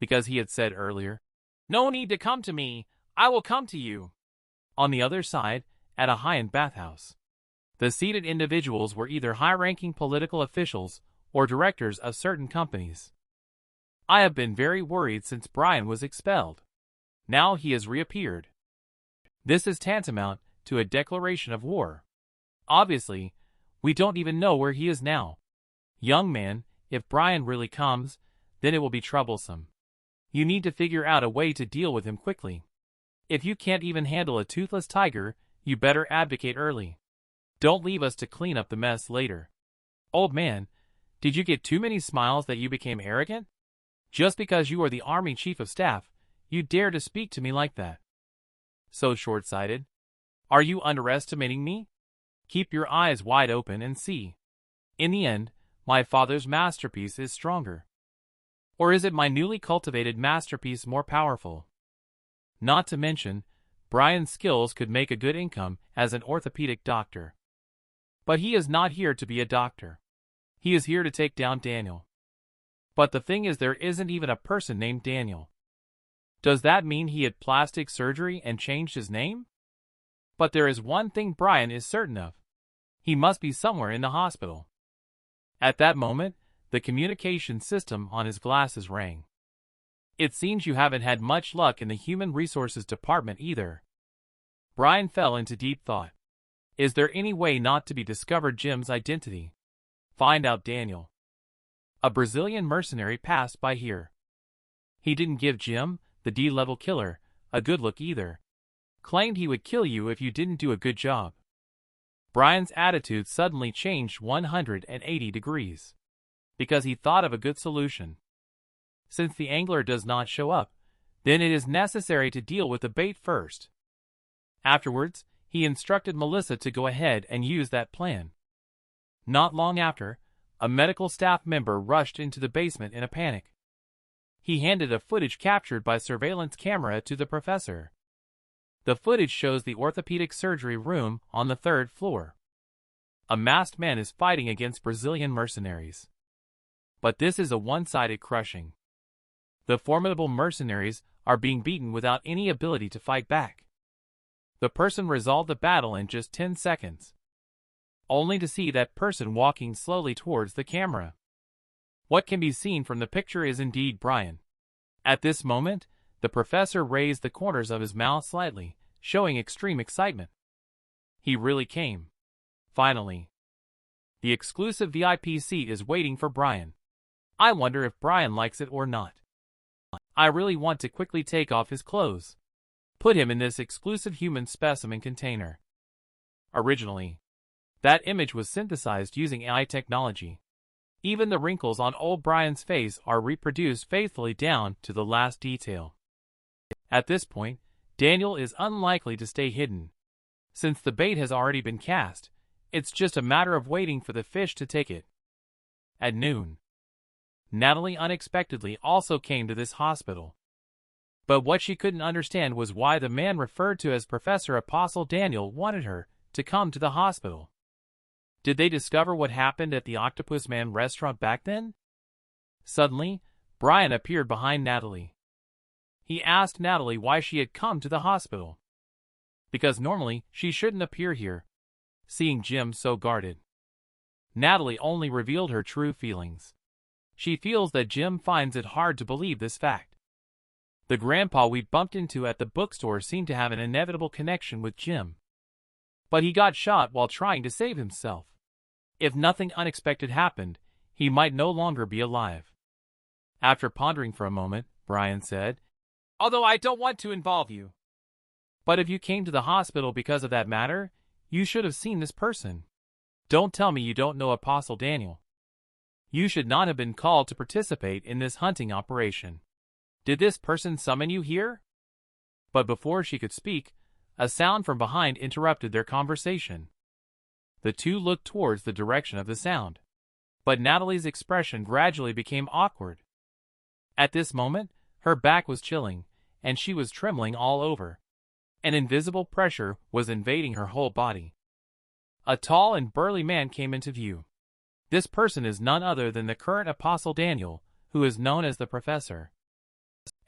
because he had said earlier, "No need to come to me, I will come to you." On the other side, at a high-end bathhouse, the seated individuals were either high-ranking political officials or directors of certain companies. I have been very worried since Brian was expelled. Now he has reappeared. This is tantamount to a declaration of war. Obviously, we don't even know where he is now. Young man, if Brian really comes, then it will be troublesome. You need to figure out a way to deal with him quickly. If you can't even handle a toothless tiger, you better abdicate early. Don't leave us to clean up the mess later. Old man, did you get too many smiles that you became arrogant? Just because you are the Army Chief of Staff, you dare to speak to me like that? So short-sighted? Are you underestimating me? Keep your eyes wide open and see. In the end, my father's masterpiece is stronger. Or is it my newly cultivated masterpiece more powerful? Not to mention, Brian's skills could make a good income as an orthopedic doctor. But he is not here to be a doctor. He is here to take down Daniel. But the thing is, there isn't even a person named Daniel. Does that mean he had plastic surgery and changed his name? But there is one thing Brian is certain of. He must be somewhere in the hospital. At that moment, the communication system on his glasses rang. It seems you haven't had much luck in the Human Resources Department either. Brian fell into deep thought. Is there any way not to be discovered Jim's identity? Find out Daniel. A Brazilian mercenary passed by here. He didn't give Jim, the D-level killer, a good look either. Claimed he would kill you if you didn't do a good job. Brian's attitude suddenly changed 180 degrees. Because he thought of a good solution. Since the angler does not show up, then it is necessary to deal with the bait first. Afterwards, he instructed Melissa to go ahead and use that plan. Not long after, a medical staff member rushed into the basement in a panic. He handed a footage captured by surveillance camera to the professor. The footage shows the orthopedic surgery room on the 3rd floor. A masked man is fighting against Brazilian mercenaries. But this is a one-sided crushing. The formidable mercenaries are being beaten without any ability to fight back. The person resolved the battle in just 10 seconds. Only to see that person walking slowly towards the camera. What can be seen from the picture is indeed Brian. At this moment, the professor raised the corners of his mouth slightly, showing extreme excitement. He really came. Finally. The exclusive VIP seat is waiting for Brian. I wonder if Brian likes it or not. I really want to quickly take off his clothes. Put him in this exclusive human specimen container. Originally, that image was synthesized using AI technology. Even the wrinkles on old Brian's face are reproduced faithfully down to the last detail. At this point, Daniel is unlikely to stay hidden. Since the bait has already been cast, it's just a matter of waiting for the fish to take it. At noon, Natalie unexpectedly also came to this hospital. But what she couldn't understand was why the man referred to as Professor Apostle Daniel wanted her to come to the hospital. Did they discover what happened at the Octopus Man restaurant back then? Suddenly, Brian appeared behind Natalie. He asked Natalie why she had come to the hospital. Because normally she shouldn't appear here, seeing Jim so guarded. Natalie only revealed her true feelings. She feels that Jim finds it hard to believe this fact. The grandpa we bumped into at the bookstore seemed to have an inevitable connection with Jim. But he got shot while trying to save himself. If nothing unexpected happened, he might no longer be alive. After pondering for a moment, Brian said, "Although I don't want to involve you. But if you came to the hospital because of that matter, you should have seen this person. Don't tell me you don't know Apostle Daniel. You should not have been called to participate in this hunting operation. Did this person summon you here?" But before she could speak, a sound from behind interrupted their conversation. The two looked towards the direction of the sound. But Natalie's expression gradually became awkward. At this moment, her back was chilling, and she was trembling all over. An invisible pressure was invading her whole body. A tall and burly man came into view. This person is none other than the current Apostle Daniel, who is known as the Professor.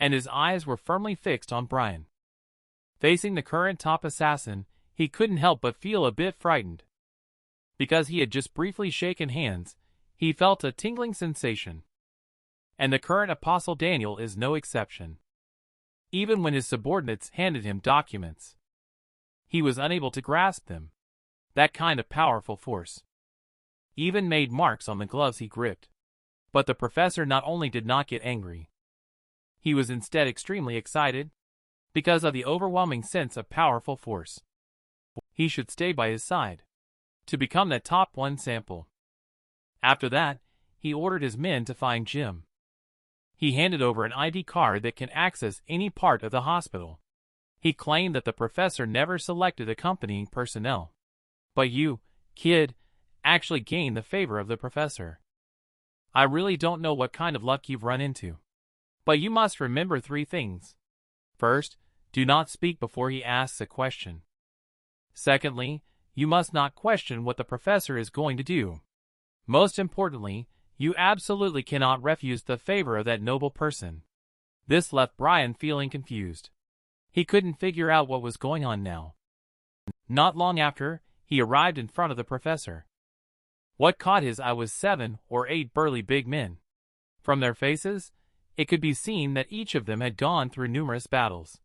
and his eyes were firmly fixed on Brian. Facing the current top assassin, he couldn't help but feel a bit frightened. Because he had just briefly shaken hands, he felt a tingling sensation. And the current Apostle Daniel is no exception. Even when his subordinates handed him documents, he was unable to grasp them. That kind of powerful force even made marks on the gloves he gripped. But the professor not only did not get angry, he was instead extremely excited because of the overwhelming sense of powerful force. He should stay by his side to become that top one sample. After that, he ordered his men to find Jim. He handed over an ID card that can access any part of the hospital. He claimed that the professor never selected accompanying personnel. But you, kid, actually gained the favor of the professor. I really don't know what kind of luck you've run into. But you must remember 3 things. First, do not speak before he asks a question. Secondly, you must not question what the professor is going to do. Most importantly, you absolutely cannot refuse the favor of that noble person. This left Brian feeling confused. He couldn't figure out what was going on now. Not long after, he arrived in front of the professor. What caught his eye was 7 or 8 burly big men. From their faces, it could be seen that each of them had gone through numerous battles.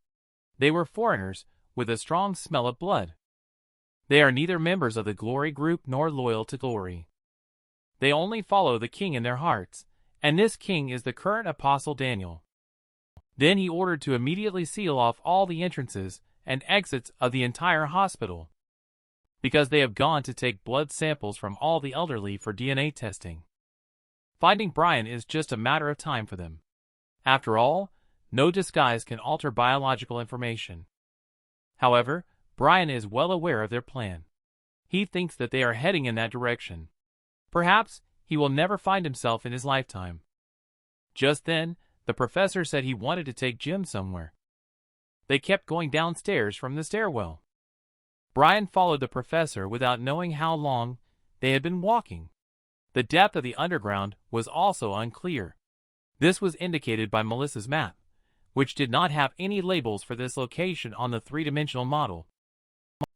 They were foreigners, with a strong smell of blood. They are neither members of the Glory Group nor loyal to Glory. They only follow the king in their hearts, and this king is the current Apostle Daniel. Then he ordered to immediately seal off all the entrances and exits of the entire hospital, because they have gone to take blood samples from all the elderly for DNA testing. Finding Brian is just a matter of time for them. After all, no disguise can alter biological information. However, Brian is well aware of their plan. He thinks that they are heading in that direction. Perhaps he will never find himself in his lifetime. Just then, the professor said he wanted to take Jim somewhere. They kept going downstairs from the stairwell. Brian followed the professor without knowing how long they had been walking. The depth of the underground was also unclear. This was indicated by Melissa's map, which did not have any labels for this location on the 3-dimensional model.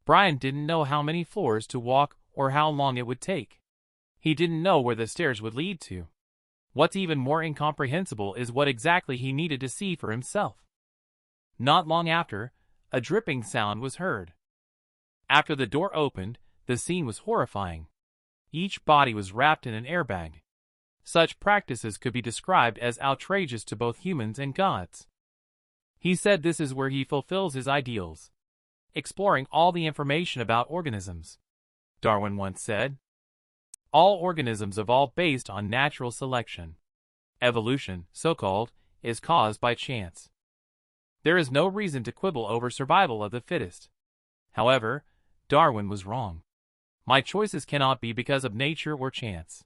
Brian didn't know how many floors to walk or how long it would take. He didn't know where the stairs would lead to. What's even more incomprehensible is what exactly he needed to see for himself. Not long after, a dripping sound was heard. After the door opened, the scene was horrifying. Each body was wrapped in an airbag. Such practices could be described as outrageous to both humans and gods. He said this is where he fulfills his ideals, exploring all the information about organisms. Darwin once said, "All organisms evolve based on natural selection. Evolution, so-called, is caused by chance. There is no reason to quibble over survival of the fittest." However, Darwin was wrong. My choices cannot be because of nature or chance.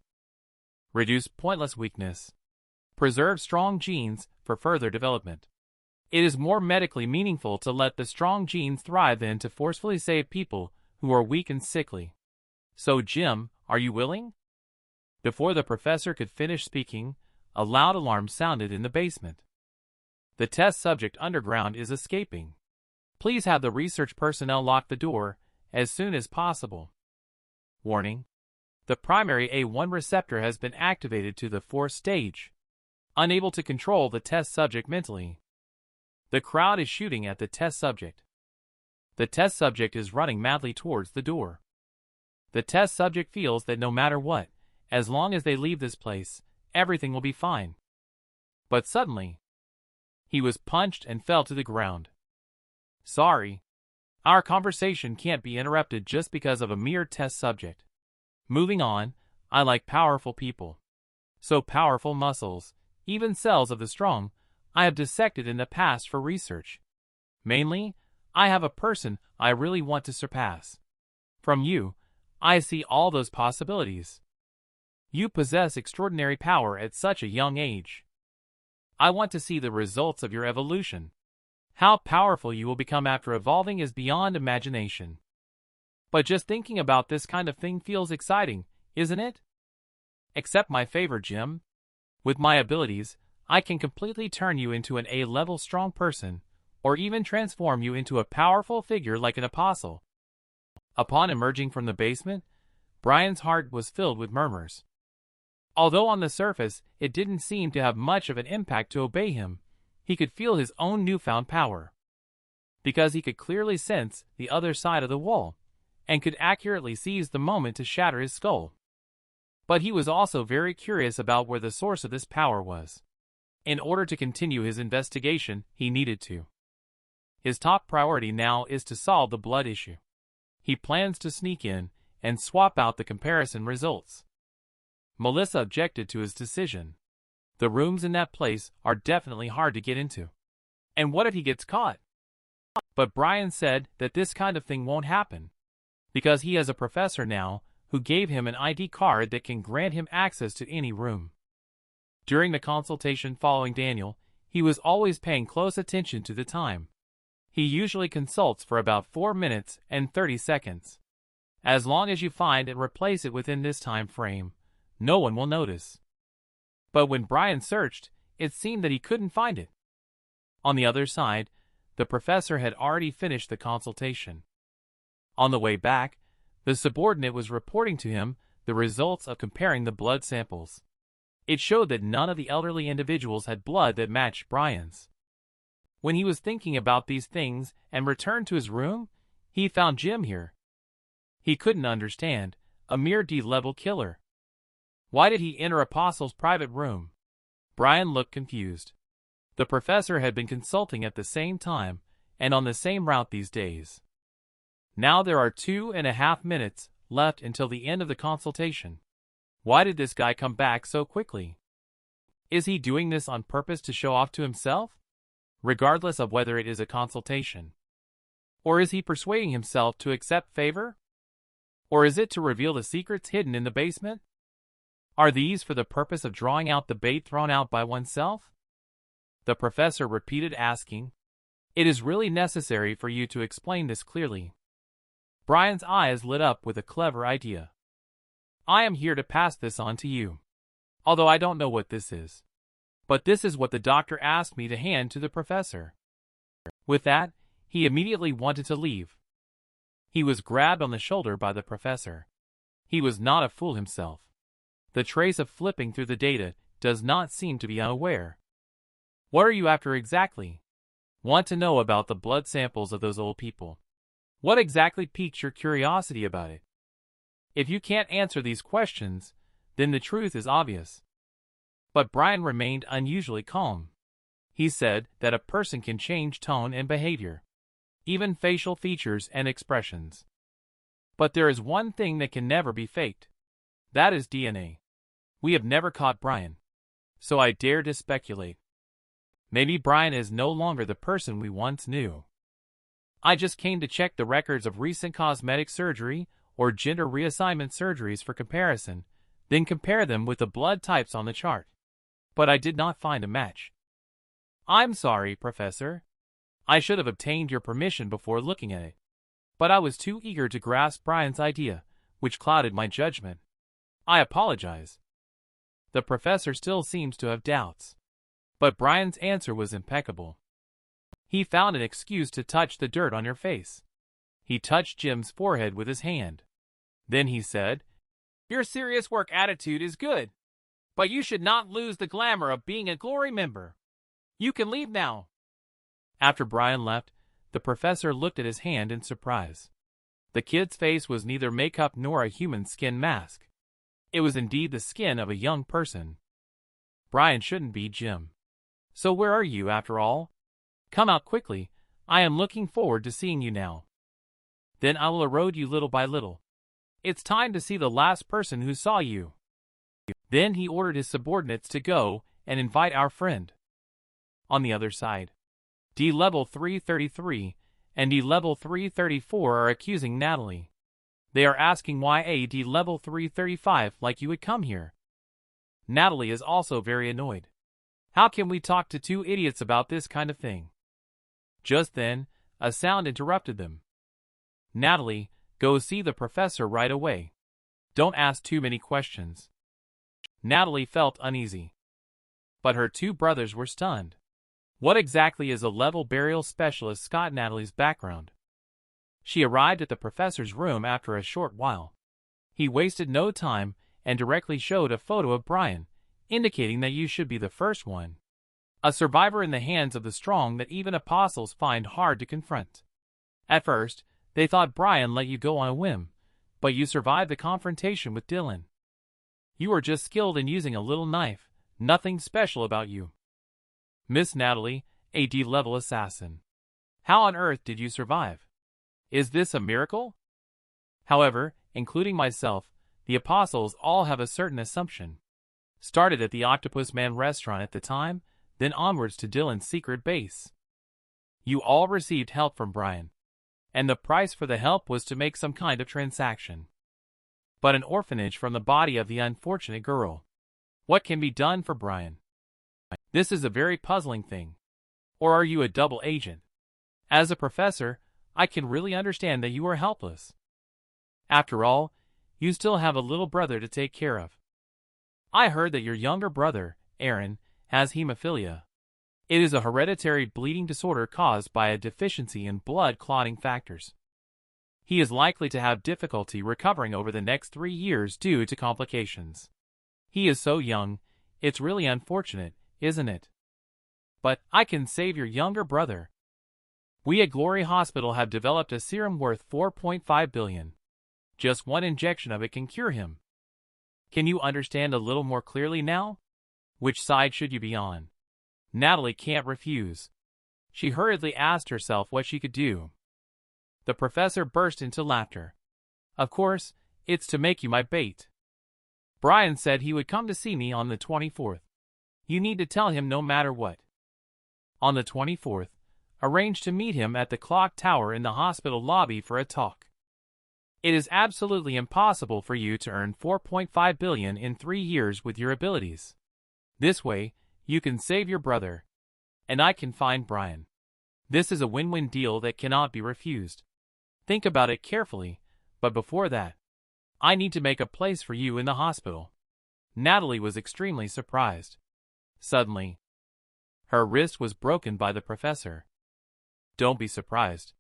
Reduce pointless weakness. Preserve strong genes for further development. It is more medically meaningful to let the strong genes thrive than to forcefully save people who are weak and sickly. So, Jim, are you willing? Before the professor could finish speaking, a loud alarm sounded in the basement. The test subject underground is escaping. Please have the research personnel lock the door as soon as possible. Warning. The primary A1 receptor has been activated to the 4th stage. Unable to control the test subject mentally. The crowd is shooting at the test subject. The test subject is running madly towards the door. The test subject feels that no matter what, as long as they leave this place, everything will be fine. But suddenly, he was punched and fell to the ground. Sorry. Our conversation can't be interrupted just because of a mere test subject. Moving on, I like powerful people. So powerful muscles, even cells of the strong, I have dissected in the past for research. Mainly, I have a person I really want to surpass. From you, I see all those possibilities. You possess extraordinary power at such a young age. I want to see the results of your evolution. How powerful you will become after evolving is beyond imagination. But just thinking about this kind of thing feels exciting, isn't it? Accept my favor, Jim. With my abilities, I can completely turn you into an A-level strong person, or even transform you into a powerful figure like an apostle. Upon emerging from the basement, Brian's heart was filled with murmurs. Although on the surface it didn't seem to have much of an impact to obey him, he could feel his own newfound power. Because he could clearly sense the other side of the wall, and could accurately seize the moment to shatter his skull. But he was also very curious about where the source of this power was. In order to continue his investigation, he needed to. His top priority now is to solve the blood issue. He plans to sneak in and swap out the comparison results. Melissa objected to his decision. The rooms in that place are definitely hard to get into. And what if he gets caught? But Brian said that this kind of thing won't happen, because he has a professor now who gave him an ID card that can grant him access to any room. During the consultation following Daniel, he was always paying close attention to the time. He usually consults for about 4 minutes and 30 seconds. As long as you find and replace it within this time frame, no one will notice. But when Brian searched, it seemed that he couldn't find it. On the other side, the professor had already finished the consultation. On the way back, the subordinate was reporting to him the results of comparing the blood samples. It showed that none of the elderly individuals had blood that matched Brian's. When he was thinking about these things and returned to his room, he found Jim here. He couldn't understand, a mere D-level killer. Why did he enter Apostle's private room? Brian looked confused. The professor had been consulting at the same time and on the same route these days. Now there are 2.5 minutes left until the end of the consultation. Why did this guy come back so quickly? Is he doing this on purpose to show off to himself, regardless of whether it is a consultation? Or is he persuading himself to accept favor? Or is it to reveal the secrets hidden in the basement? Are these for the purpose of drawing out the bait thrown out by oneself? The professor repeated, asking, "It is really necessary for you to explain this clearly." Brian's eyes lit up with a clever idea. "I am here to pass this on to you. Although I don't know what this is. But this is what the doctor asked me to hand to the professor." With that, he immediately wanted to leave. He was grabbed on the shoulder by the professor. He was not a fool himself. The trace of flipping through the data does not seem to be unaware. "What are you after exactly?" "Want to know about the blood samples of those old people." "What exactly piqued your curiosity about it?" If you can't answer these questions, then the truth is obvious. But Brian remained unusually calm. He said that a person can change tone and behavior, even facial features and expressions. But there is one thing that can never be faked. That is DNA. We have never caught Brian. So I dare to speculate. Maybe Brian is no longer the person we once knew. I just came to check the records of recent cosmetic surgery or gender reassignment surgeries for comparison, then compare them with the blood types on the chart. But I did not find a match. I'm sorry, Professor. I should have obtained your permission before looking at it. But I was too eager to grasp Brian's idea, which clouded my judgment. I apologize. The professor still seems to have doubts. But Brian's answer was impeccable. He found an excuse to touch the dirt on your face. He touched Jim's forehead with his hand. Then he said, "Your serious work attitude is good, but you should not lose the glamour of being a Glory member. You can leave now." After Brian left, the professor looked at his hand in surprise. The kid's face was neither makeup nor a human skin mask. It was indeed the skin of a young person. Brian shouldn't be Jim. "So where are you, after all? Come out quickly. I am looking forward to seeing you now. Then I will erode you little by little. It's time to see the last person who saw you." Then he ordered his subordinates to go and invite our friend. On the other side, D-Level 333 and D-Level 334 are accusing Natalie. They are asking why a D-Level 335 like you would come here. Natalie is also very annoyed. How can we talk to two idiots about this kind of thing? Just then, a sound interrupted them. "Natalie, go see the professor right away. Don't ask too many questions." Natalie felt uneasy. But her two brothers were stunned. What exactly is a level burial specialist? Scott Natalie's background. She arrived at the professor's room after a short while. He wasted no time and directly showed a photo of Brian, indicating that you should be the first one. A survivor in the hands of the strong that even apostles find hard to confront. At first, they thought Brian let you go on a whim, but you survived the confrontation with Dylan. You were just skilled in using a little knife, nothing special about you. Miss Natalie, a D-level assassin. How on earth did you survive? Is this a miracle? However, including myself, the apostles all have a certain assumption. Started at the Octopus Man restaurant at the time, then onwards to Dylan's secret base. You all received help from Brian. And the price for the help was to make some kind of transaction. But an orphanage from the body of the unfortunate girl. What can be done for Brian? This is a very puzzling thing. Or are you a double agent? As a professor, I can really understand that you are helpless. After all, you still have a little brother to take care of. I heard that your younger brother, Aaron, has hemophilia. It is a hereditary bleeding disorder caused by a deficiency in blood clotting factors. He is likely to have difficulty recovering over the next 3 years due to complications. He is so young, it's really unfortunate, isn't it? But I can save your younger brother. We at Glory Hospital have developed a serum worth $4.5 billion. Just one injection of it can cure him. Can you understand a little more clearly now? Which side should you be on? Natalie can't refuse. She hurriedly asked herself what she could do. The professor burst into laughter. Of course, it's to make you my bait. Brian said he would come to see me on the 24th. You need to tell him no matter what. On the 24th, arrange to meet him at the clock tower in the hospital lobby for a talk. It is absolutely impossible for you to earn $4.5 billion in 3 years with your abilities. This way, you can save your brother. And I can find Brian. This is a win-win deal that cannot be refused. Think about it carefully, but before that, I need to make a place for you in the hospital. Natalie was extremely surprised. Suddenly, her wrist was broken by the professor. Don't be surprised.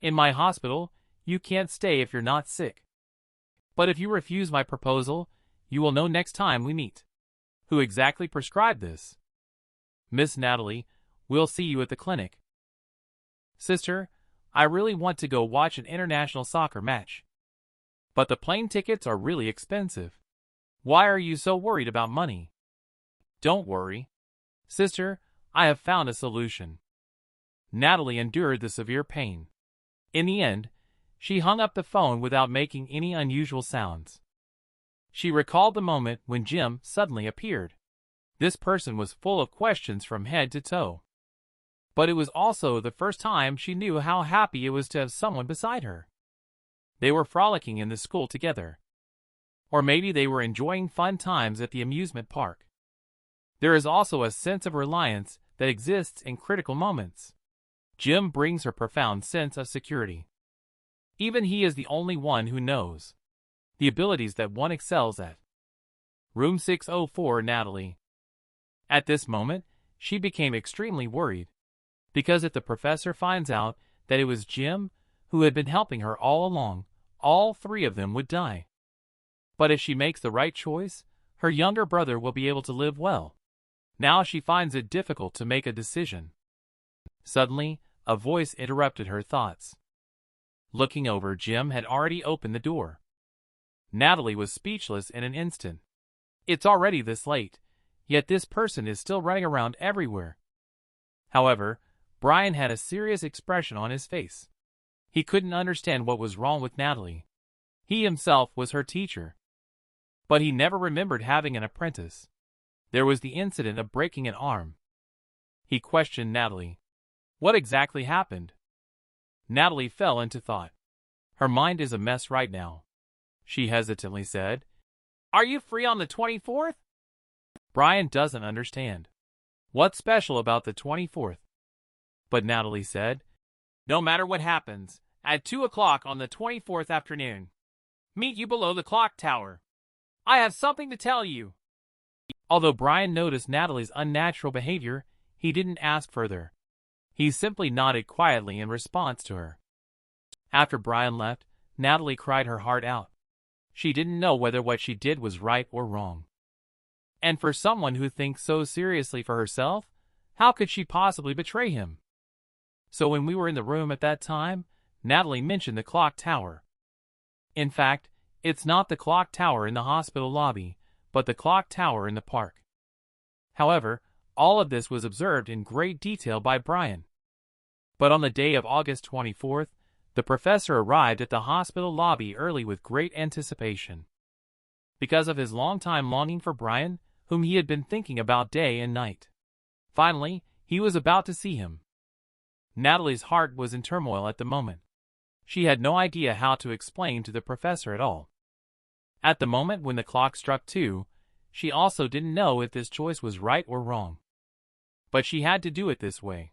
In my hospital, you can't stay if you're not sick. But if you refuse my proposal, you will know next time we meet. Who exactly prescribed this? Miss Natalie, we'll see you at the clinic. Sister, I really want to go watch an international soccer match. But the plane tickets are really expensive. Why are you so worried about money? Don't worry. Sister, I have found a solution. Natalie endured the severe pain. In the end, she hung up the phone without making any unusual sounds. She recalled the moment when Jim suddenly appeared. This person was full of questions from head to toe. But it was also the first time she knew how happy it was to have someone beside her. They were frolicking in the school together. Or maybe they were enjoying fun times at the amusement park. There is also a sense of reliance that exists in critical moments. Jim brings her profound sense of security. Even he is the only one who knows the abilities that one excels at. Room 604, Natalie. At this moment, she became extremely worried. Because if the professor finds out that it was Jim who had been helping her all along, all 3 of them would die. But if she makes the right choice, her younger brother will be able to live well. Now she finds it difficult to make a decision. Suddenly, a voice interrupted her thoughts. Looking over, Jim had already opened the door. Natalie was speechless in an instant. It's already this late, yet this person is still running around everywhere. However, Brian had a serious expression on his face. He couldn't understand what was wrong with Natalie. He himself was her teacher. But he never remembered having an apprentice. There was the incident of breaking an arm. He questioned Natalie. What exactly happened? Natalie fell into thought. Her mind is a mess right now. She hesitantly said, Are you free on the 24th? Brian doesn't understand. What's special about the 24th? But Natalie said, No matter what happens, at 2 o'clock on the 24th afternoon, meet you below the clock tower. I have something to tell you. Although Brian noticed Natalie's unnatural behavior, he didn't ask further. He simply nodded quietly in response to her. After Brian left, Natalie cried her heart out. She didn't know whether what she did was right or wrong. And for someone who thinks so seriously for herself, how could she possibly betray him? So when we were in the room at that time, Natalie mentioned the clock tower. In fact, it's not the clock tower in the hospital lobby, but the clock tower in the park. However, all of this was observed in great detail by Brian. But on the day of August 24th, the professor arrived at the hospital lobby early with great anticipation. Because of his long-time longing for Brian, whom he had been thinking about day and night. Finally, he was about to see him. Natalie's heart was in turmoil at the moment. She had no idea how to explain to the professor at all. At the moment when the clock struck 2, she also didn't know if this choice was right or wrong. But she had to do it this way,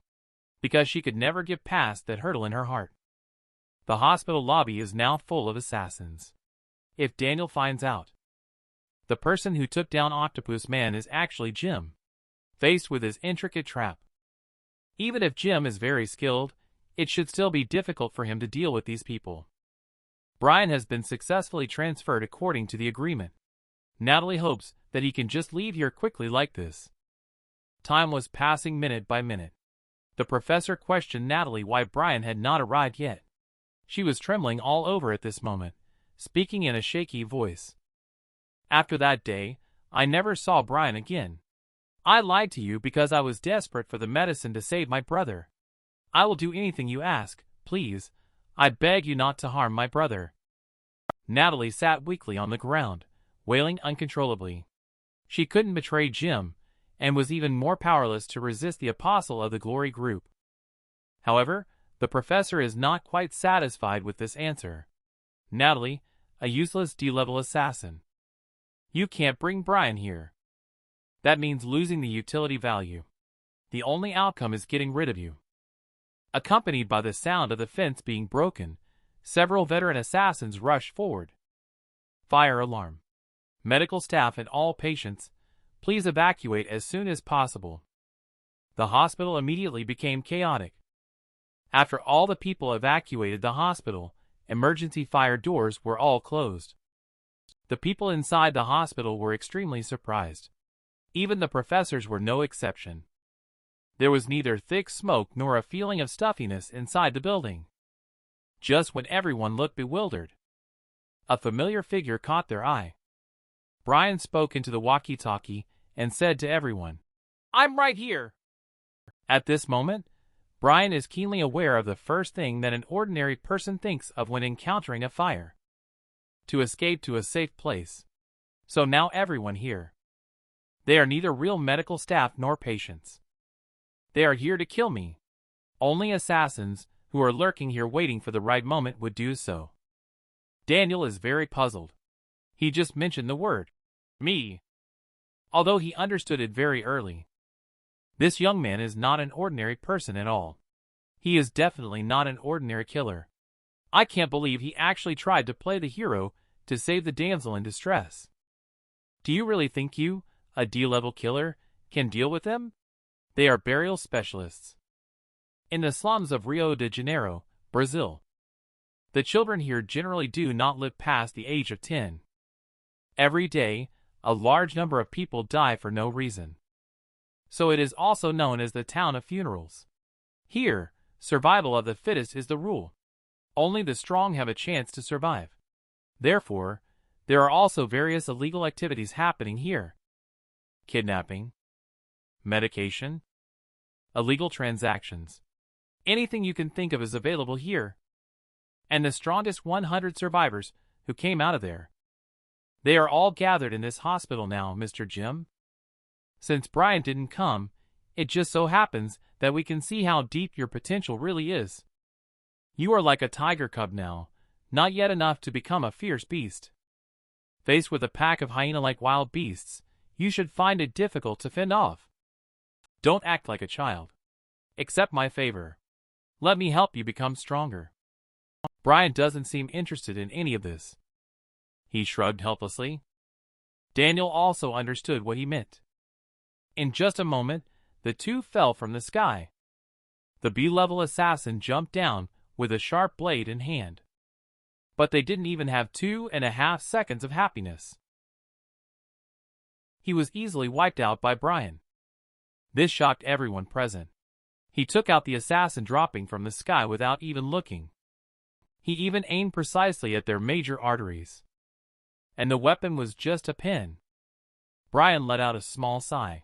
because she could never get past that hurdle in her heart. The hospital lobby is now full of assassins. If Daniel finds out, the person who took down Octopus Man is actually Jim, faced with his intricate trap. Even if Jim is very skilled, it should still be difficult for him to deal with these people. Brian has been successfully transferred according to the agreement. Natalie hopes that he can just leave here quickly like this. Time was passing minute by minute. The professor questioned Natalie why Brian had not arrived yet. She was trembling all over at this moment, speaking in a shaky voice. After that day, I never saw Brian again. I lied to you because I was desperate for the medicine to save my brother. I will do anything you ask, please. I beg you not to harm my brother. Natalie sat weakly on the ground, wailing uncontrollably. She couldn't betray Jim, and was even more powerless to resist the apostle of the Glory group. However, the professor is not quite satisfied with this answer. Natalie, a useless D-level assassin. You can't bring Brian here. That means losing the utility value. The only outcome is getting rid of you. Accompanied by the sound of the fence being broken, several veteran assassins rushed forward. Fire alarm. Medical staff and all patients, please evacuate as soon as possible. The hospital immediately became chaotic. After all the people evacuated the hospital, emergency fire doors were all closed. The people inside the hospital were extremely surprised. Even the professors were no exception. There was neither thick smoke nor a feeling of stuffiness inside the building. Just when everyone looked bewildered, a familiar figure caught their eye. Brian spoke into the walkie-talkie and said to everyone, "I'm right here." At this moment, Brian is keenly aware of the first thing that an ordinary person thinks of when encountering a fire: to escape to a safe place. So now everyone here. They are neither real medical staff nor patients. They are here to kill me. Only assassins who are lurking here waiting for the right moment would do so. Daniel is very puzzled. He just mentioned the word, me, although he understood it very early. This young man is not an ordinary person at all. He is definitely not an ordinary killer. I can't believe he actually tried to play the hero to save the damsel in distress. Do you really think you, a D-level killer, can deal with them? They are burial specialists. In the slums of Rio de Janeiro, Brazil, the children here generally do not live past the age of 10. Every day, a large number of people die for no reason. So it is also known as the town of funerals. Here, survival of the fittest is the rule. Only the strong have a chance to survive. Therefore, there are also various illegal activities happening here. Kidnapping, medication, illegal transactions. Anything you can think of is available here. And the strongest 100 survivors who came out of there. They are all gathered in this hospital now, Mr. Jim. Since Brian didn't come, it just so happens that we can see how deep your potential really is. You are like a tiger cub now, not yet enough to become a fierce beast. Faced with a pack of hyena-like wild beasts, you should find it difficult to fend off. Don't act like a child. Accept my favor. Let me help you become stronger. Brian doesn't seem interested in any of this. He shrugged helplessly. Daniel also understood what he meant. In just a moment, the two fell from the sky. The B-level assassin jumped down with a sharp blade in hand. But they didn't even have 2.5 seconds of happiness. He was easily wiped out by Brian. This shocked everyone present. He took out the assassin dropping from the sky without even looking. He even aimed precisely at their major arteries. And the weapon was just a pin. Brian let out a small sigh.